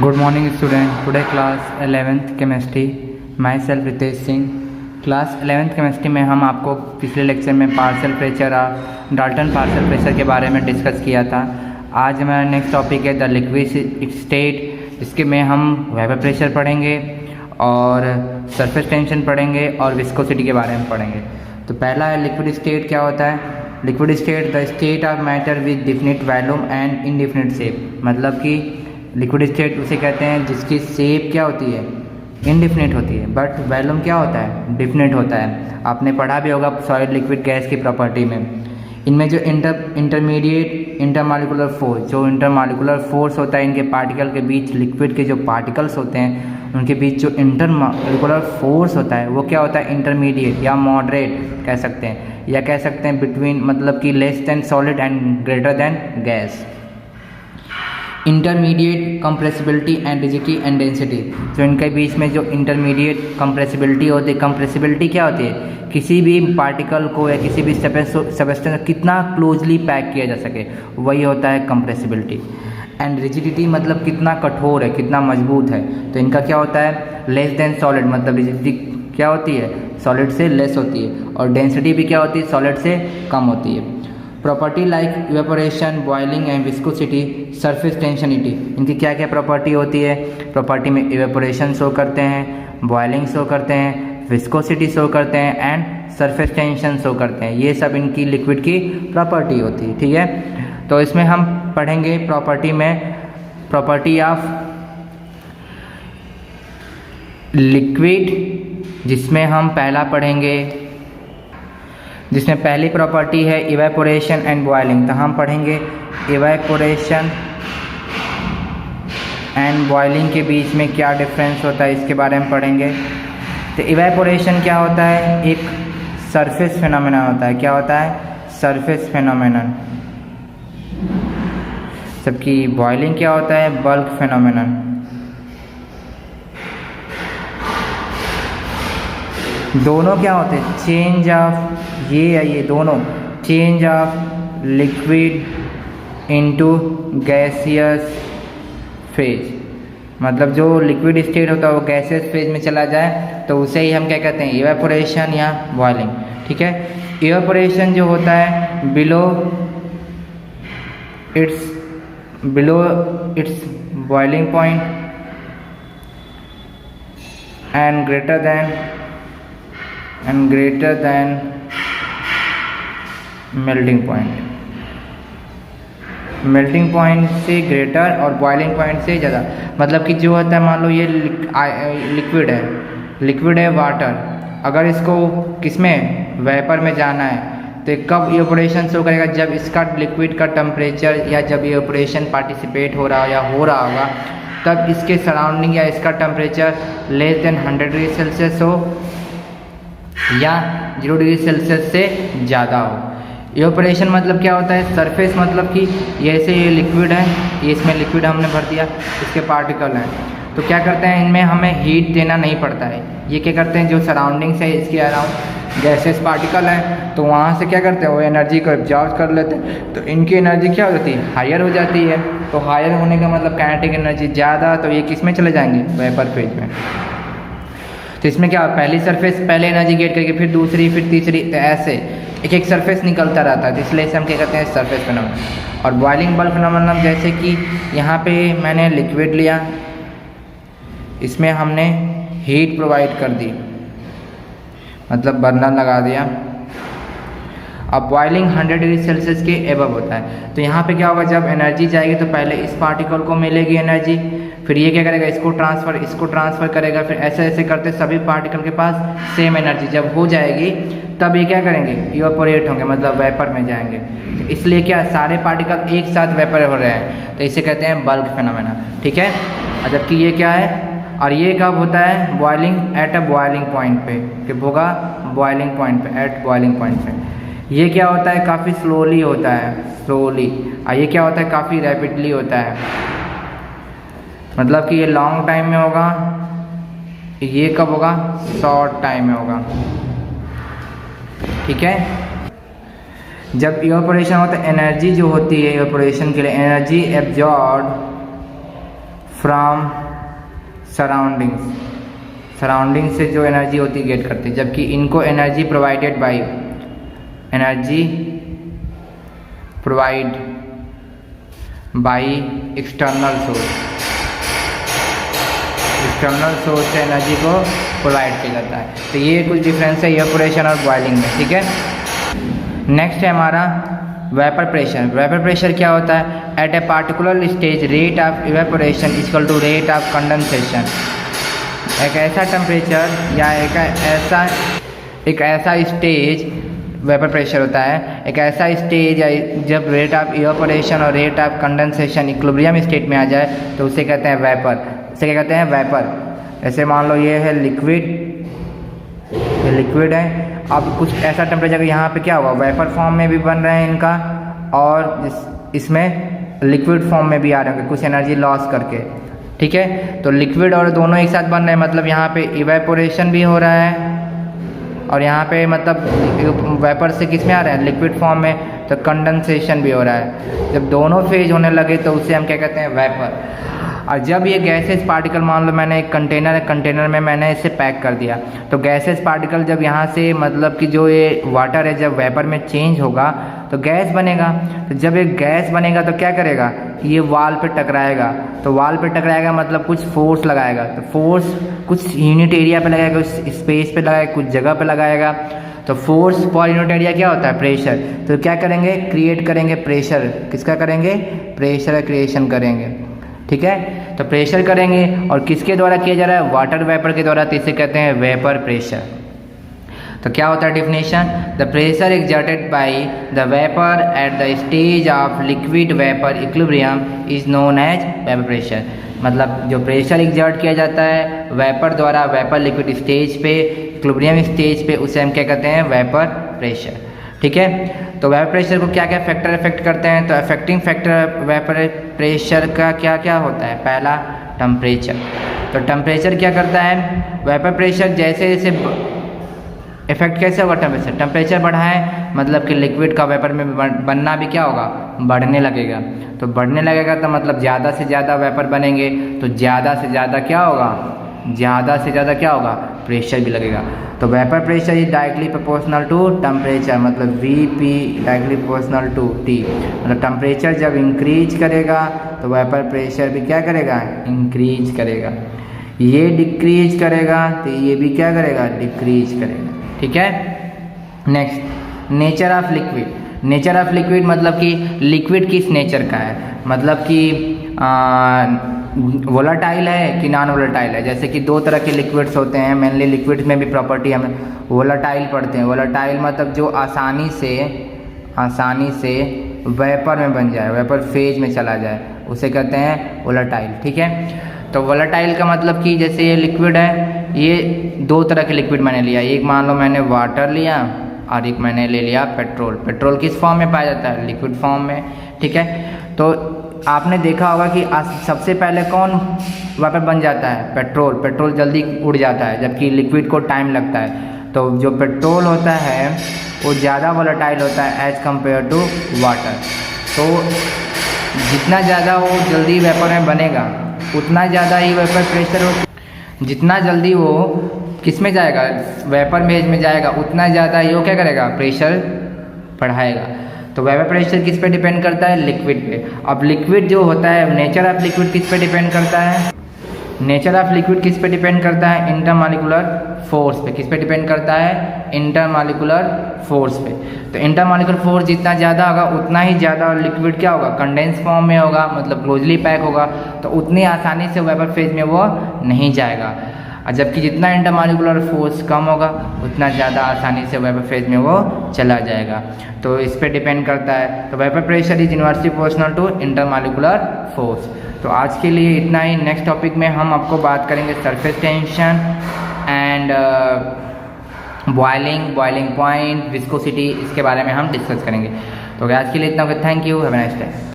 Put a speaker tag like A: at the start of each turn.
A: Good morning student. Today class 11th chemistry. Myself Ritesh Singh. Class 11th chemistry में हम आपको पिछले लेक्चर में पार्शियल प्रेशर और डाल्टन पार्शियल प्रेशर के बारे में डिस्कस किया था. आज हमारा नेक्स्ट टॉपिक है द लिक्विड स्टेट. इसके में हम वेपर प्रेशर पढ़ेंगे और सरफेस टेंशन पढ़ेंगे और विस्कोसिटी के बारे में पढ़ेंगे. तो पहला है लिक्विड स्टेट. क्या होता है liquid state? The state of matter with definite volume and indefinite shape. मतलब कि लिक्विड स्टेट उसे कहते हैं जिसकी शेप क्या होती है, इनडिफिनिट होती है, बट वॉल्यूम क्या होता है, डिफिनिट होता है. आपने पढ़ा भी होगा सॉलिड लिक्विड गैस की प्रॉपर्टी में. इनमें जो इंटरमीडिएट इंटरमॉलिक्यूलर फोर्स, जो इंटरमॉलिक्यूलर फोर्स होता है इनके पार्टिकल के बीच, लिक्विड के जो पार्टिकल्स होते हैं उनके बीच जो इंटरमॉलिक्यूलर फोर्स होता है वो क्या होता है, इंटरमीडिएट या मॉडरेट कह सकते हैं, या कह सकते हैं बिटवीन, मतलब कि less than solid and greater than gas. Intermediate compressibility and rigidity and density. तो इनके बीच में जो इंटरमीडिएट कंप्रेसिबिलिटी होती है, कंप्रेसिबिलिटी क्या होती है, किसी भी पार्टिकल को या किसी भी सब्सटेंस कितना क्लोजली पैक किया जा सके, वही होता है कंप्रेसिबिलिटी. एंड रिजिडिटी मतलब कितना कठोर है, कितना मजबूत है. तो इनका क्या होता है, लेस देन सॉलिड, मतलब रिजिडिटी क्या होती है, सॉलिड से लेस होती है, और डेंसिटी भी क्या होती है, सॉलिड से कम होती है. Property like evaporation, boiling and viscosity, surface tension. इनकी क्या क्या प्रॉपर्टी होती है? प्रॉपर्टी में इवेपोरेशन शो करते हैं, बॉइलिंग शो करते हैं, विस्कोसिटी शो करते हैं एंड सरफेस टेंशन शो करते हैं. ये सब इनकी लिक्विड की प्रॉपर्टी होती है. ठीक है, तो इसमें हम पढ़ेंगे प्रॉपर्टी में प्रॉपर्टी ऑफ लिक्विड, जिसमें हम पहला पढ़ेंगे, जिसमें पहली प्रॉपर्टी है इवेपोरेशन एंड बॉइलिंग. तो हम पढ़ेंगे इवेपोरेशन एंड बॉइलिंग के बीच में क्या डिफरेंस होता है, इसके बारे में पढ़ेंगे. तो इवेपोरेशन क्या होता है, एक सरफेस फिनोमेना होता है. क्या होता है, सरफेस फिनोमेनन. जबकि बॉइलिंग क्या होता है, बल्क फिनोमेनन. दोनों क्या होते हैं, चेंज ऑफ, ये दोनों change of liquid into gaseous phase. मतलब जो लिक्विड स्टेट होता है वो गैसियस फेज में चला जाए तो उसे ही हम क्या कहते हैं, इवेपोरेशन या बॉइलिंग. ठीक है, इवेपोरेशन जो होता है below it's boiling point and greater than melting point. Melting point से ग्रेटर और बॉइलिंग पॉइंट से ज़्यादा. मतलब कि जो होता है, मान लो ये लिक्विड है वाटर, अगर इसको किसमें, वेपर में जाना है तो कब इवेपोरेशन शो करेगा, जब इसका लिक्विड का टेम्परेचर या जब इवेपोरेशन पार्टिसिपेट हो रहा होगा तब इसके सराउंडिंग या इसका temperature less than 100 degree Celsius हो या 0 डिग्री सेल्सियस से ज़्यादा हो. इवेपोरेशन मतलब क्या होता है, सरफेस, मतलब कि जैसे ये लिक्विड है, ये इसमें लिक्विड हमने भर दिया, इसके पार्टिकल हैं, तो क्या करते हैं, इनमें हमें हीट देना नहीं पड़ता है. ये क्या करते हैं, जो सराउंडिंग्स है इसके अराउंड गैसेस पार्टिकल हैं, तो वहाँ से क्या करते हैं, वो एनर्जी को एब्जॉर्ब कर लेते हैं. तो इनकी एनर्जी क्या हो जाती है, हायर हो जाती है. तो हायर होने का मतलब काइनेटिक एनर्जी ज़्यादा, तो ये किस में चले जाएंगे, वेपर फेज में. तो इसमें क्या, पहली सरफेस पहले एनर्जी गेट करके फिर दूसरी फिर तीसरी, तो ऐसे एक एक सरफेस निकलता रहता है. तो इसलिए इसे हम क्या कहते हैं, सरफेस फिनोमेनन. और बॉइलिंग बल्क फिनोमेनन, जैसे कि यहाँ पे मैंने लिक्विड लिया, इसमें हमने हीट प्रोवाइड कर दी, मतलब बर्नर लगा दिया. अब बॉइलिंग 100 डिग्री सेल्सियस के एबव होता है. तो यहाँ पे क्या होगा, जब एनर्जी जाएगी तो पहले इस पार्टिकल को मिलेगी एनर्जी, फिर ये क्या करेगा, इसको ट्रांसफ़र करेगा, फिर ऐसे ऐसे करते सभी पार्टिकल के पास सेम एनर्जी जब हो जाएगी तब ये क्या करेंगे, इवेपोरेट होंगे, मतलब वेपर में जाएंगे. तो इसलिए क्या, सारे पार्टिकल एक साथ वेपर हो रहे हैं, तो इसे कहते हैं बल्क फिनोमेना. ठीक है, जबकि ये क्या है, और ये कब होता है, boiling at a boiling point पे, कि होगा बॉइलिंग पॉइंट पे, एट बॉइलिंग पॉइंट पे. ये क्या होता है, काफ़ी स्लोली होता है, स्लोली. और ये क्या होता है, काफ़ी रैपिडली होता है. मतलब कि ये लॉन्ग टाइम में होगा, ये कब होगा, शॉर्ट टाइम में होगा. ठीक है, जब इवेपोरेशन होता है एनर्जी जो होती है इवेपोरेशन के लिए एनर्जी एब्जॉर्ब फ्रॉम सराउंडिंग से जो एनर्जी होती है गेट करते हैं, जबकि इनको energy provide by external source से एनर्जी को प्रोवाइड किया जाता है। तो ये कुछ डिफरेंस है इवेपोरेशन और बॉइलिंग में, ठीक है। नेक्स्ट है हमारा वेपर प्रेशर क्या होता है? At a particular stage rate of evaporation equal to rate of condensation. एक ऐसा टेम्परेचर या एक ऐसा स्टेज वेपर प्रेशर होता है, एक ऐसा स्टेज या जब रेट ऑफ इवेपोरेशन और rate of condensation equilibrium state में आ जाए तो उसे कहते हैं वेपर। इसे क्या कहते हैं? वेपर। ऐसे मान लो ये है लिक्विड है। अब कुछ ऐसा टेम्परेचर यहाँ पे क्या होगा, वेपर फॉर्म में भी बन रहे हैं इनका और इसमें लिक्विड फॉर्म में भी आ रहे हैं कुछ एनर्जी लॉस करके, ठीक है। तो लिक्विड और दोनों एक साथ बन रहे हैं, मतलब यहाँ पे इवेपोरेशन भी हो रहा है और यहाँ पे मतलब वेपर से किस में आ रहे हैं, लिक्विड फॉर्म में, तो कंडेंसेशन भी हो रहा है। जब दोनों फेज होने लगे तो उसे हम क्या कहते हैं? वेपर। और जब ये गैसेस पार्टिकल, मान लो मैंने एक कंटेनर में मैंने इसे पैक कर दिया, तो गैसेस पार्टिकल जब यहाँ से मतलब कि जो ये वाटर है जब वेपर में चेंज होगा तो गैस बनेगा। तो जब एक गैस बनेगा तो क्या करेगा, ये वाल पे टकराएगा। तो वाल पे टकराएगा मतलब कुछ फोर्स लगाएगा, तो फोर्स कुछ यूनिट एरिया पे लगाएगा, कुछ स्पेस पे लगाएगा, कुछ जगह पे लगाएगा। तो फोर्स पर यूनिट एरिया क्या होता है? प्रेशर। तो क्या करेंगे? क्रिएट करेंगे प्रेशर। किसका करेंगे? प्रेशर क्रिएशन करेंगे, ठीक है। तो प्रेशर करेंगे और किसके द्वारा किया जा रहा है? वाटर वेपर के द्वारा। तो इसे कहते हैं वेपर प्रेशर। तो क्या होता है definition? The pressure exerted by the vapour at the stage of liquid vapour equilibrium is known as vapour pressure. मतलब जो प्रेशर एक्सर्ट किया जाता है वेपर द्वारा वेपर लिक्विड स्टेज पे, इक्विलिब्रियम स्टेज पे, उसे हम क्या कहते हैं? वेपर प्रेशर, ठीक है। तो वेपर प्रेशर को क्या क्या फैक्टर अफेक्ट करते हैं? तो अफेक्टिंग फैक्टर वेपर प्रेशर का क्या क्या होता है? पहला टेम्परेचर। तो टेम्परेचर क्या करता है? वेपर प्रेशर जैसे जैसे इफेक्ट कैसे होगा टेम्परेचर बढ़ाएं मतलब कि लिक्विड का वेपर में बनना भी क्या होगा? बढ़ने लगेगा। तो बढ़ने लगेगा तो मतलब ज़्यादा से ज़्यादा वेपर बनेंगे, तो ज़्यादा से ज़्यादा क्या होगा? ज़्यादा से ज़्यादा क्या होगा? प्रेशर भी लगेगा। तो vapour pressure is directly proportional to temperature, मतलब Vp directly proportional to T। मतलब टेम्परेचर जब इंक्रीज करेगा तो वेपर प्रेशर भी क्या करेगा? इंक्रीज करेगा। ये डिक्रीज करेगा तो ये भी क्या करेगा? डिक्रीज करेगा, ठीक है। नेक्स्ट, नेचर ऑफ लिक्विड मतलब कि लिक्विड किस नेचर का है? मतलब कि वोलाटाइल है कि नॉन वोलाटाइल है। जैसे कि दो तरह के लिक्विड्स होते हैं, मेनली लिक्विड्स में भी प्रॉपर्टी हमें वोलाटाइल पढ़ते हैं। वोलाटाइल मतलब जो आसानी से वेपर में बन जाए, वेपर फेज में चला जाए, उसे कहते हैं वोलाटाइल, ठीक है। तो वोलाटाइल का मतलब कि जैसे ये लिक्विड है, ये दो तरह के लिक्विड मैंने लिया। एक मान लो मैंने वाटर लिया और एक मैंने ले लिया पेट्रोल किस फॉर्म में पाया जाता है? लिक्विड फॉर्म में, ठीक है। तो आपने देखा होगा कि सबसे पहले कौन वेपर बन जाता है? पेट्रोल जल्दी उड़ जाता है, जबकि लिक्विड को टाइम लगता है। तो जो पेट्रोल होता है वो ज़्यादा वोलेटाइल होता है एज कम्पेयर टू वाटर। तो जितना ज़्यादा वो जल्दी वेपर में बनेगा उतना ज़्यादा ही वेपर प्रेशर हो, जितना जल्दी वो किस में जाएगा? वेपर फेज में जाएगा, उतना ज़्यादा ही वो क्या करेगा? प्रेशर बढ़ाएगा। तो वेपर प्रेशर किस पे डिपेंड करता है? लिक्विड पे। अब लिक्विड जो होता है, नेचर ऑफ लिक्विड किस पे डिपेंड करता है? नेचर ऑफ लिक्विड किस पे डिपेंड करता है? इंटरमॉलिक्यूलर फोर्स पे। किस पे डिपेंड करता है? इंटरमॉलिक्यूलर फोर्स पे। तो इंटरमॉलिक्यूलर फोर्स जितना ज़्यादा होगा उतना ही ज़्यादा लिक्विड क्या होगा? कंडेंस फॉर्म में होगा, मतलब क्लोजली पैक होगा, तो उतनी आसानी से वेपर फेज में वो नहीं जाएगा। और जबकि जितना इंटरमॉलिक्यूलर फोर्स कम होगा उतना ज़्यादा आसानी से वेपर फेज में वो चला जाएगा। तो इस पे डिपेंड करता है। तो vapour pressure is inversely proportional to intermolecular force. तो आज के लिए इतना ही। नेक्स्ट टॉपिक में हम आपको बात करेंगे surface tension and boiling point, viscosity, इसके बारे में हम डिस्कस करेंगे। तो आज के लिए इतना। Thank you, have a nice day.